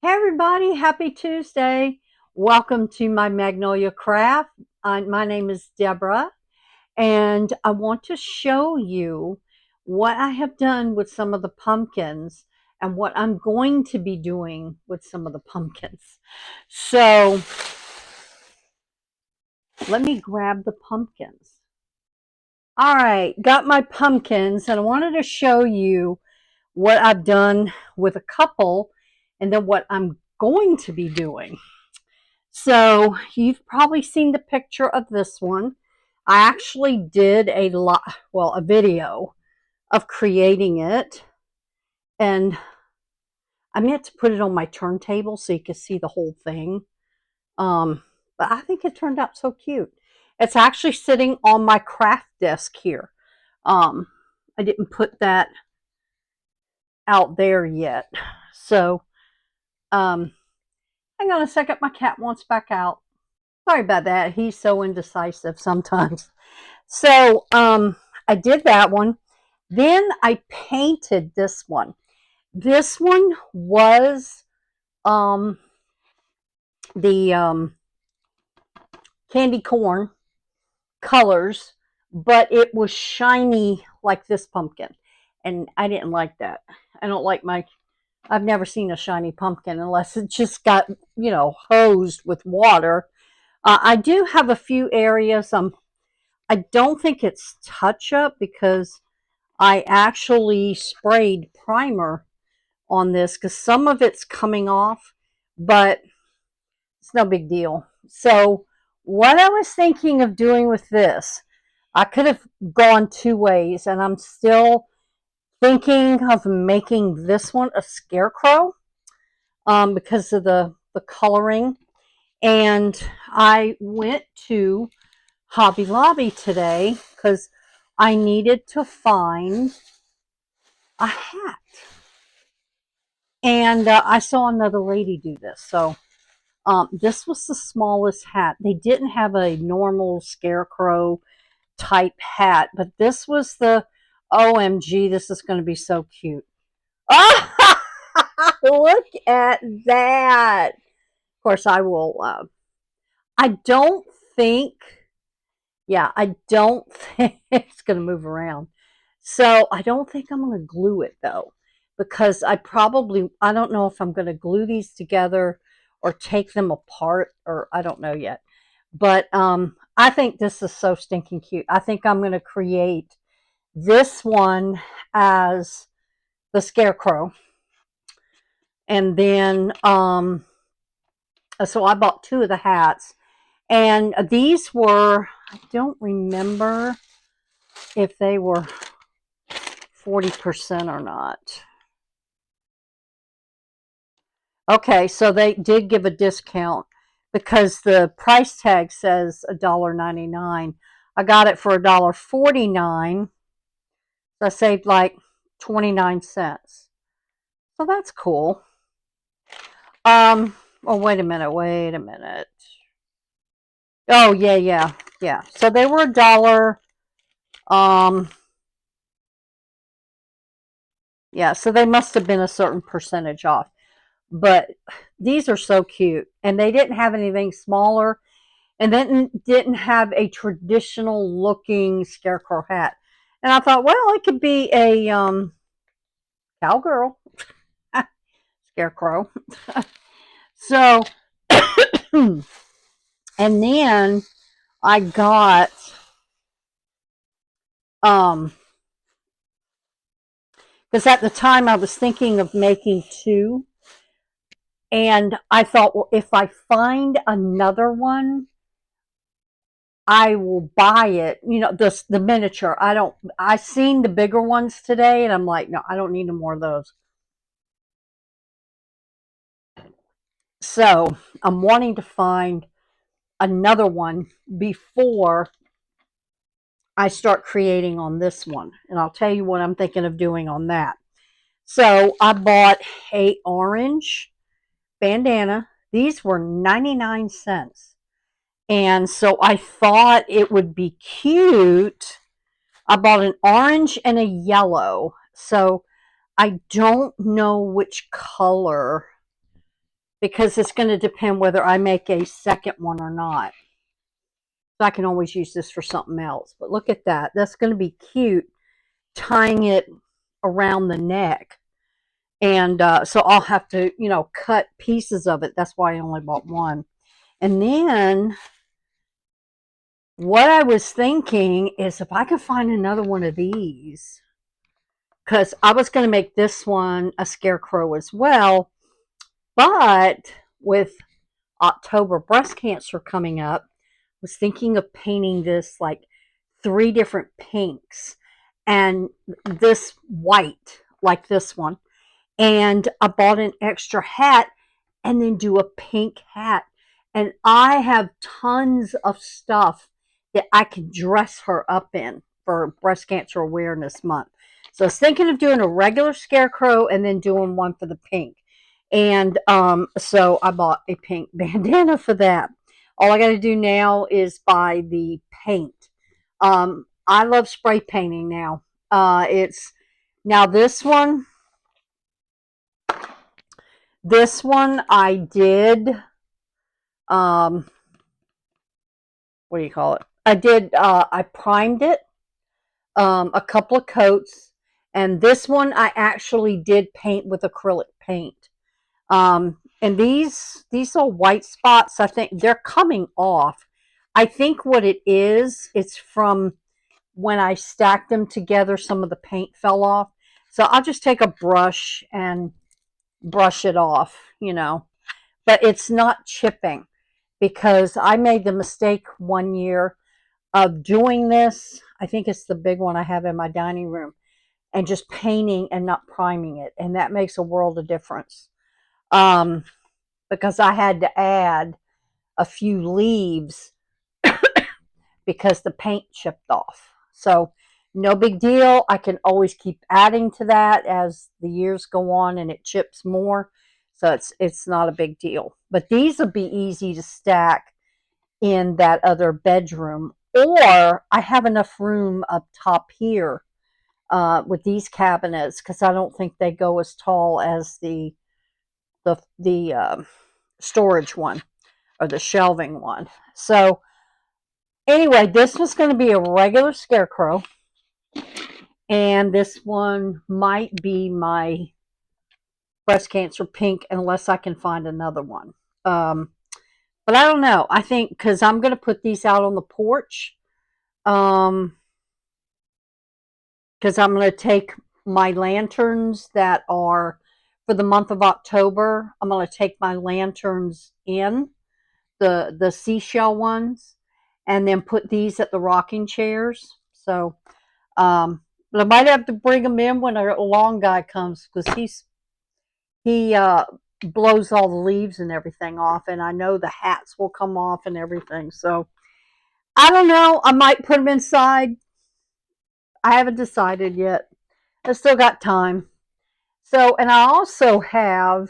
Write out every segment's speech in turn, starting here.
Hey everybody, happy Tuesday. Welcome to my Magnolia Craft. My name is Deborah, and I want to show you what I have done with some of the pumpkins and what I'm going to be doing with some of the pumpkins. So let me grab the pumpkins. All right, got my pumpkins, and I wanted to show you what I've done with a couple and then what I'm going to be doing. So you've probably seen the picture of this one. I actually did a video of creating it, and I meant to put it on my turntable so you could see the whole thing. Um, but I think it turned out so cute. It's actually sitting on my craft desk here. Um, I didn't put that out there yet. So, hang on a second. My cat wants back out. Sorry about that. He's so indecisive sometimes. So I did that one. Then I painted this one. This one was um, the candy corn colors, but it was shiny like this pumpkin. And I didn't like that. I don't like I've never seen a shiny pumpkin unless it just got, hosed with water. I do have a few areas. I don't think it's touch up because I actually sprayed primer on this because some of it's coming off, but it's no big deal. So what I was thinking of doing with this, I could have gone two ways, and I'm still thinking of making this one a scarecrow because of the coloring. And I went to Hobby Lobby today because I needed to find a hat. And I saw another lady do this. So this was the smallest hat. They didn't have a normal scarecrow type hat, but this was the OMG, this is going to be so cute. Oh, look at that. Of course, I will. I don't think, yeah, I don't think it's going to move around. So I don't think I'm going to glue it though, because I don't know if I'm going to glue these together or take them apart, or I don't know yet. But I think this is so stinking cute. I think I'm going to create this one as the scarecrow. And then, so I bought two of the hats. And these were, I don't remember if they were 40% or not. Okay, so they did give a discount because the price tag says $1.99. I got it for $1.49. So I saved like 29 cents. So that's cool. Oh, wait a minute. Oh, yeah. So they were $1. Um, yeah, so they must have been a certain percentage off. But these are so cute. And they didn't have anything smaller. And then didn't have a traditional looking scarecrow hat. And I thought, well, it could be a cowgirl scarecrow. So, and then I got because at the time I was thinking of making two, and I thought, well, if I find another one, I will buy it. The miniature. I seen the bigger ones today, and I'm like, no, I don't need no more of those. So I'm wanting to find another one before I start creating on this one. And I'll tell you what I'm thinking of doing on that. So I bought a orange bandana. These were 99 cents. And so I thought it would be cute. I bought an orange and a yellow. So I don't know which color because it's going to depend whether I make a second one or not. So I can always use this for something else. But look at that. That's going to be cute, tying it around the neck. And so I'll have to, cut pieces of it. That's why I only bought one. And then what I was thinking is if I could find another one of these, because I was going to make this one a scarecrow as well, but with October breast cancer coming up, I was thinking of painting this like 3 different pinks and this white, like this one. And I bought an extra hat and then do a pink hat. And I have tons of stuff that I can dress her up in for Breast Cancer Awareness Month. So I was thinking of doing a regular scarecrow and then doing one for the pink. And so I bought a pink bandana for that. All I got to do now is buy the paint. I love spray painting now. It's now this one I did, what do you call it? I primed it, a couple of coats, and this one I actually did paint with acrylic paint. And these little white spots, I think they're coming off. I think what it is, it's from when I stacked them together, some of the paint fell off. So I'll just take a brush and brush it off, but it's not chipping, because I made the mistake one year of doing this. I think it's the big one I have in my dining room, and just painting and not priming it. And that makes a world of difference. Because I had to add a few leaves because the paint chipped off. So no big deal. I can always keep adding to that as the years go on and it chips more. So it's not a big deal. But these will be easy to stack in that other bedroom. Or I have enough room up top here with these cabinets, because I don't think they go as tall as the storage one or the shelving one. So anyway, this was going to be a regular scarecrow, and this one might be my breast cancer pink unless I can find another one. But I don't know. I think because I'm going to put these out on the porch, because I'm going to take my lanterns that are for the month of October. I'm going to take my lanterns in, the seashell ones, and then put these at the rocking chairs. So, but I might have to bring them in when a long guy comes, because he blows all the leaves and everything off, and I know the hats will come off and everything. So I don't know. I might put them inside. I haven't decided yet. I still got time. So, and I also have,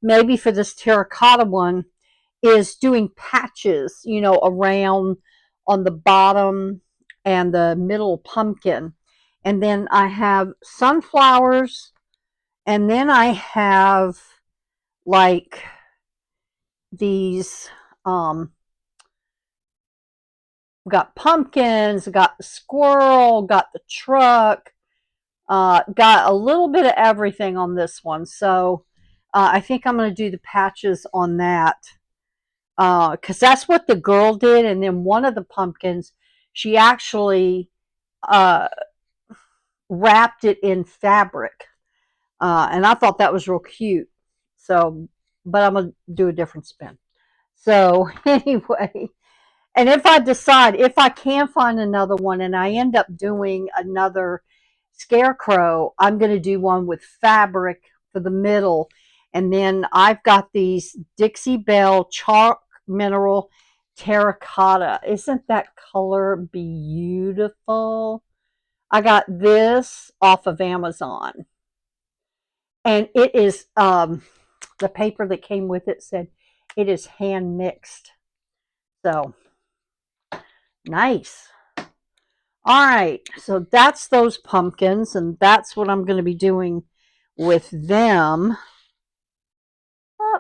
maybe for this terracotta one, is doing patches, around on the bottom and the middle pumpkin. And then I have sunflowers, and then I have like these, got pumpkins, got the squirrel, got the truck, got a little bit of everything on this one. So I think I'm going to do the patches on that, because that's what the girl did. And then one of the pumpkins, she actually wrapped it in fabric, and I thought that was real cute. So, but I'm going to do a different spin. So anyway, and if I decide, if I can find another one and I end up doing another scarecrow, I'm going to do one with fabric for the middle. And then I've got these Dixie Belle chalk mineral terracotta. Isn't that color beautiful? I got this off of Amazon. And it is, the paper that came with it said it is hand mixed. So nice. All right, so that's those pumpkins, and that's what I'm going to be doing with them. Oh,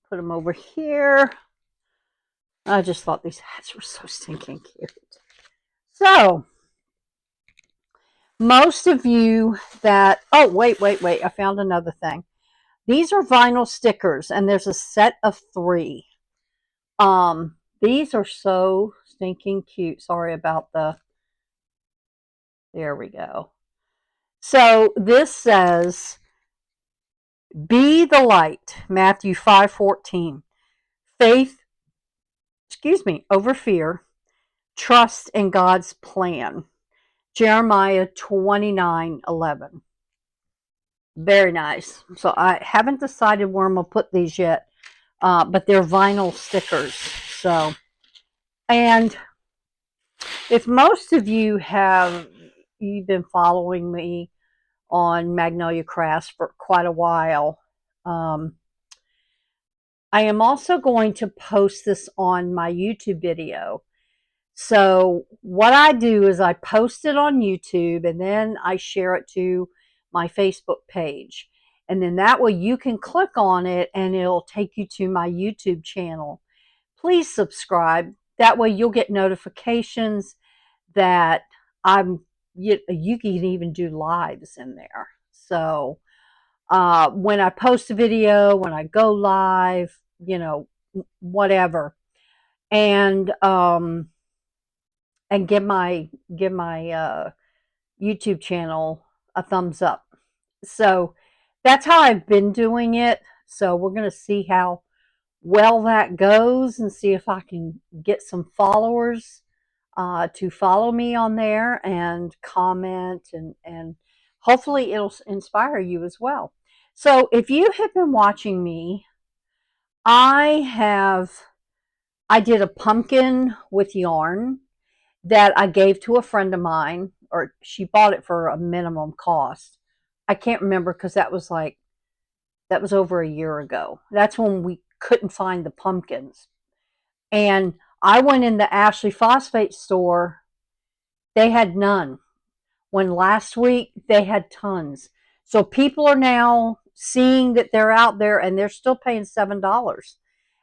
put them over here. I just thought these hats were so stinking cute. So, most of you that, oh, wait, I found another thing. These are vinyl stickers, and there's a set of 3. These are so stinking cute. Sorry about there we go. So this says, be the light, Matthew 5:14. Faith, over fear, trust in God's plan, Jeremiah 29:11. Very nice. So I haven't decided where I'm going to put these yet, but they're vinyl stickers. So, and if most of you've been following me on Magnolia Crafts for quite a while, I am also going to post this on my YouTube video. So what I do is I post it on YouTube and then I share it to my Facebook page. And then that way you can click on it and it'll take you to my YouTube channel. Please subscribe. That way you'll get notifications that you can even do lives in there. So when I post a video, when I go live, whatever, and give my YouTube channel a thumbs up. So that's how I've been doing it. So we're going to see how well that goes and see if I can get some followers to follow me on there and comment, and hopefully it'll inspire you as well. So if you have been watching me, I did a pumpkin with yarn that I gave to a friend of mine, or she bought it for a minimum cost. I can't remember because that was over a year ago. That's when we couldn't find the pumpkins. And I went in the Ashley Phosphate store. They had none. When last week they had tons. So people are now seeing that they're out there and they're still paying $7.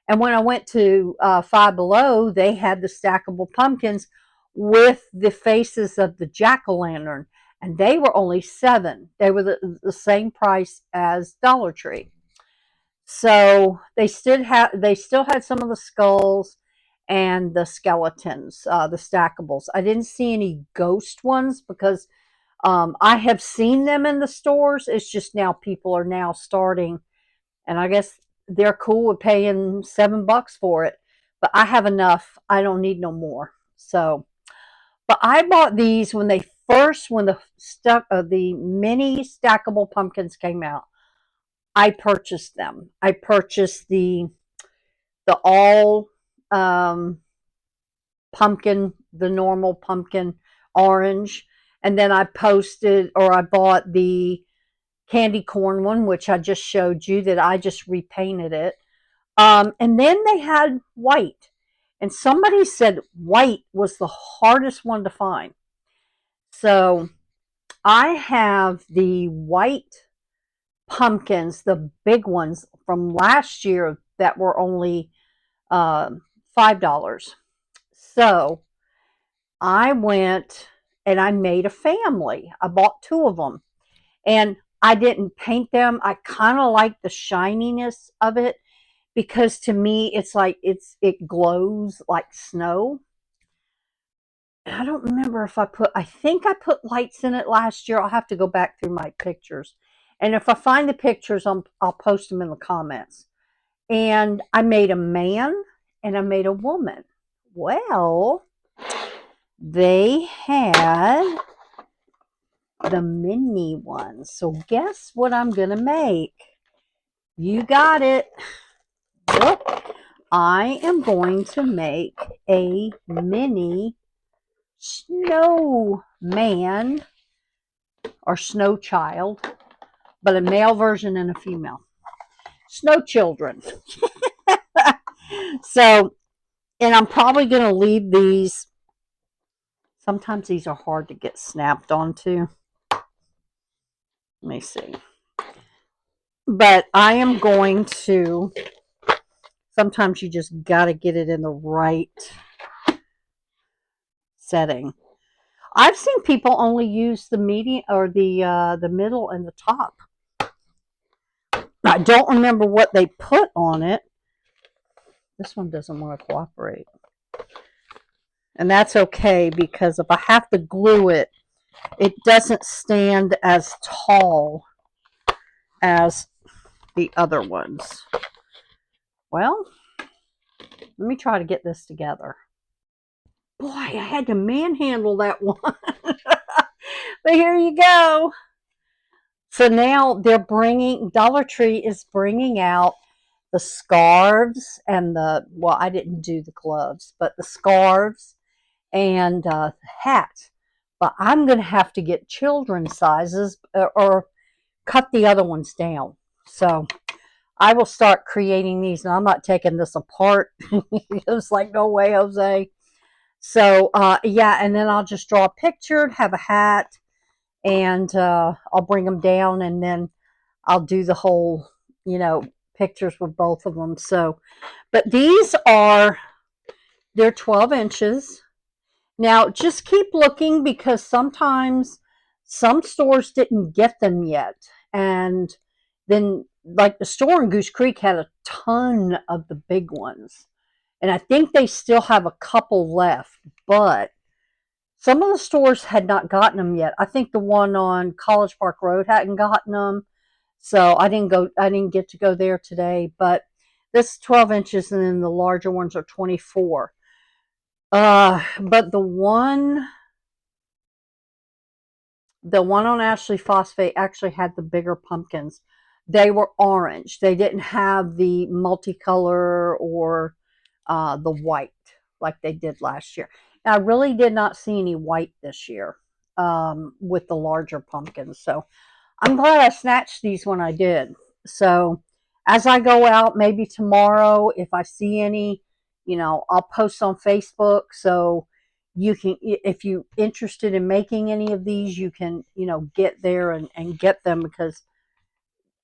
And when I went to Five Below, they had the stackable pumpkins with the faces of the jack-o'-lantern, and they were only $7. They were the same price as Dollar Tree. So they still had some of the skulls and the skeletons, the stackables. I didn't see any ghost ones because I have seen them in the stores. It's just now people are now starting, and I guess they're cool with paying $7 for it. But I have enough. I don't need no more. So, but I bought these when the mini stackable pumpkins came out. I purchased them. I purchased the all pumpkin, the normal pumpkin orange, and then I bought the candy corn one, which I just showed you that I just repainted it. And then they had white, and somebody said white was the hardest one to find. So I have the white pumpkins, the big ones from last year that were only $5. So I went and I made a family. I bought 2 of them, and I didn't paint them. I kind of like the shininess of it because to me it's like it glows like snow. I don't remember if I think I put lights in it last year. I'll have to go back through my pictures. And if I find the pictures, I'll post them in the comments. And I made a man and I made a woman. Well, they had the mini ones. So guess what I'm going to make? You got it. Yep. I am going to make a mini snowman or snow child, but a male version and a female. Snow children. So, and I'm probably going to leave these. Sometimes these are hard to get snapped onto. Let me see. But I am going to Sometimes you just got to get it in the right setting. I've seen people only use the medium or the middle and the top. I don't remember what they put on it. This one doesn't want to cooperate. And that's okay, because if I have to glue it, it doesn't stand as tall as the other ones. Well, let me try to get this together. Boy, I had to manhandle that one. But here you go. So now Dollar Tree is bringing out the scarves and well, I didn't do the gloves, but the scarves and hats. But I'm going to have to get children's sizes or cut the other ones down. So I will start creating these. And I'm not taking this apart. It's like, no way, Jose. So, yeah, and then I'll just draw a picture, have a hat, and I'll bring them down, and then I'll do the whole, pictures with both of them. So, but they're 12 inches. Now, just keep looking, because sometimes some stores didn't get them yet. And then, like the store in Goose Creek had a ton of the big ones. And I think they still have a couple left, but some of the stores had not gotten them yet. I think the one on College Park Road hadn't gotten them. So I didn't get to go there today, but this is 12 inches, and then the larger ones are 24. But the one on Ashley Phosphate actually had the bigger pumpkins. They were orange. They didn't have the multicolor or the white like they did last year. And I really did not see any white this year with the larger pumpkins. So I'm glad I snatched these when I did. So as I go out, maybe tomorrow, if I see any, I'll post on Facebook. So you can, if you're interested in making any of these, you can, get there and get them, because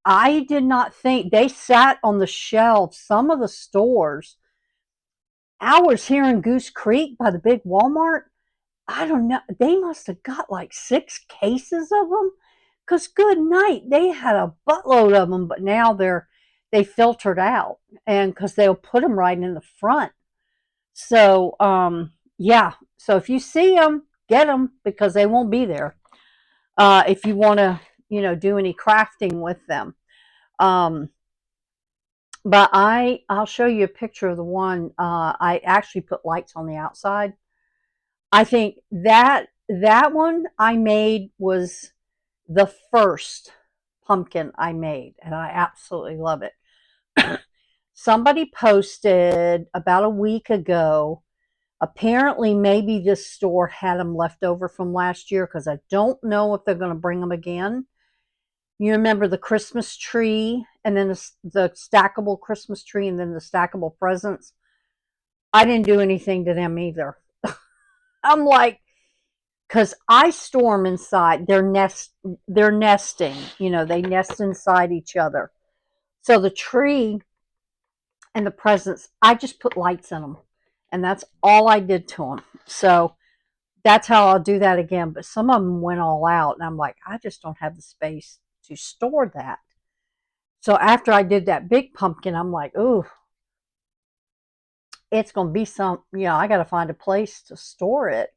I did not think they sat on the shelves. Some of the stores, ours here in Goose Creek by the big Walmart, I don't know, they must have got like 6 cases of them, because good night, they had a buttload of them, but now they filtered out, and because they'll put them right in the front. So yeah, so if you see them, get them, because they won't be there if you want to do any crafting with them. But I'll show you a picture of the one. I actually put lights on the outside. I think that one I made was the first pumpkin I made, and I absolutely love it. Somebody posted about a week ago. Apparently, maybe this store had them left over from last year, because I don't know if they're going to bring them again. You remember the Christmas tree, and then the stackable Christmas tree, and then the stackable presents? I didn't do anything to them either. I'm like, because I store them inside. They're nesting. They nest inside each other. So the tree and the presents, I just put lights in them, and that's all I did to them. So that's how I'll do that again. But some of them went all out, and I'm like, I just don't have the space to store that. So after I did that big pumpkin, I'm like, ooh, it's going to be I got to find a place to store it.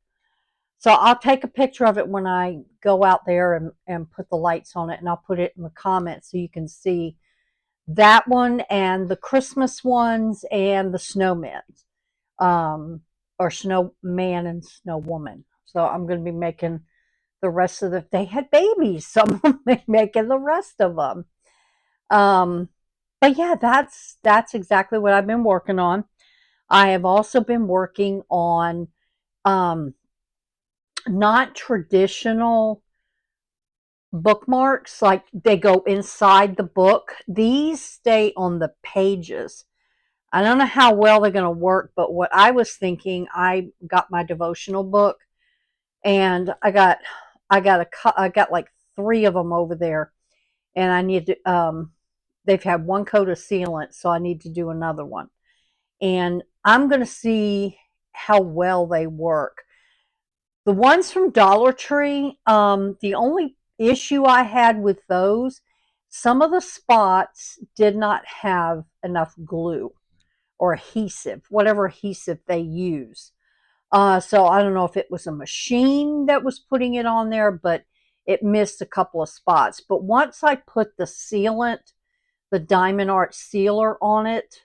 So I'll take a picture of it when I go out there and put the lights on it, and I'll put it in the comments so you can see that one and the Christmas ones and the snowmen, or snowman and snowwoman. So I'm going to be making the rest of they had babies, so I'm going to be making the rest of them. But yeah, that's exactly what I've been working on. I have also been working on not traditional bookmarks, like they go inside the book. These stay on the pages. I don't know how well they're going to work, but what I was thinking, I got my devotional book, and I got like 3 of them over there, and I need to they've had one coat of sealant, so I need to do another one. and I'm going to see how well they work. The ones from Dollar Tree, the only issue I had with those, some of the spots did not have enough glue or adhesive, whatever adhesive they use. So I don't know if it was a machine that was putting it on there, but it missed a couple of spots. But once I put the sealant, the Diamond Art sealer on it,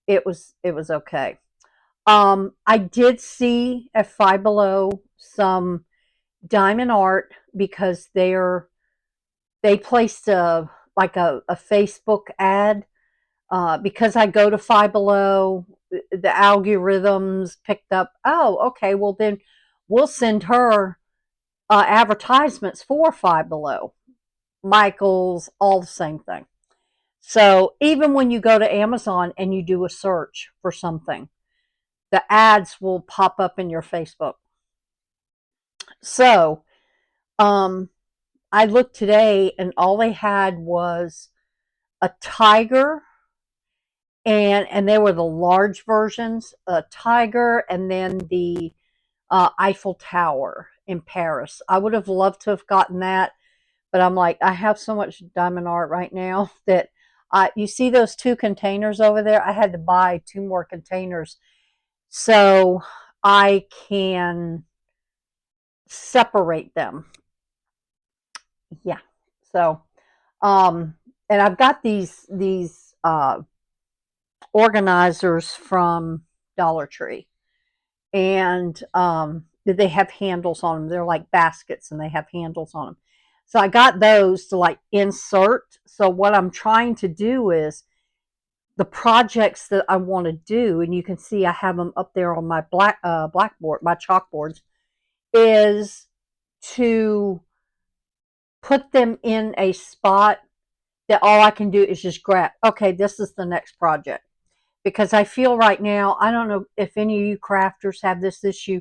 it was okay. I did see at Five Below some Diamond Art because they placed a Facebook ad, because I go to Five Below, the algorithms picked up. Oh, okay. Well, then we'll send her advertisements for Five Below, Michaels, all the same thing. So even when you go to Amazon and you do a search for something, the ads will pop up in your Facebook. So um, I looked today and all they had was a tiger, and they were the large versions, a tiger, and then the Eiffel Tower in Paris. I would have loved to have gotten that, but I'm like, I have so much Diamond Art right now that you see those 2 containers over there. I had to buy 2 more containers so I can separate them. Yeah. So, and I've got these organizers from Dollar Tree, and they have handles on them. They're like baskets, and they have handles on them. So I got those to like insert. So what I'm trying to do is the projects that I want to do, and you can see I have them up there on my blackboard, my chalkboards, is to put them in a spot that all I can do is just grab. Okay, this is the next project. Because I feel right now, I don't know if any of you crafters have this issue,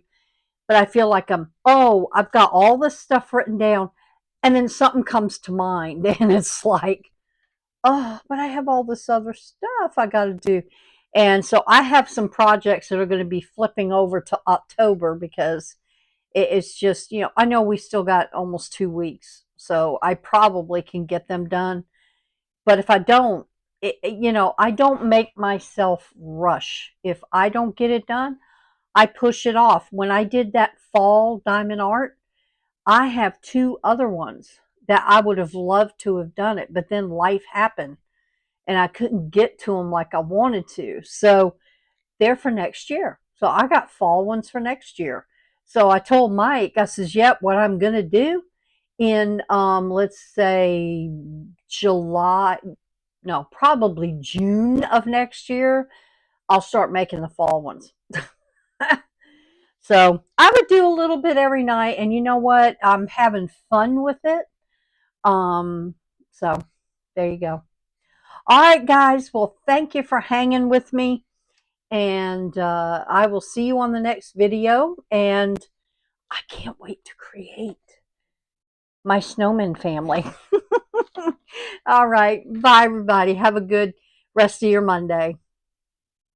but I feel like I've got all this stuff written down, and then something comes to mind, and it's like, oh, but I have all this other stuff I got to do. And so I have some projects that are going to be flipping over to October because it's just, I know we still got almost 2 weeks, so I probably can get them done. But if I don't, I don't make myself rush. If I don't get it done, I push it off. When I did that fall Diamond Art, I have 2 other ones that I would have loved to have done it, but then life happened and I couldn't get to them like I wanted to. So they're for next year. So I got fall ones for next year. So I told Mike, I says, yep, what I'm going to do in, let's say July, no, probably June of next year, I'll start making the fall ones. So I would do a little bit every night, and you know what? I'm having fun with it. Um, so there you go. All right, guys. Well, thank you for hanging with me, and I will see you on the next video. And I can't wait to create my snowman family. All right. Bye, everybody. Have a good rest of your Monday.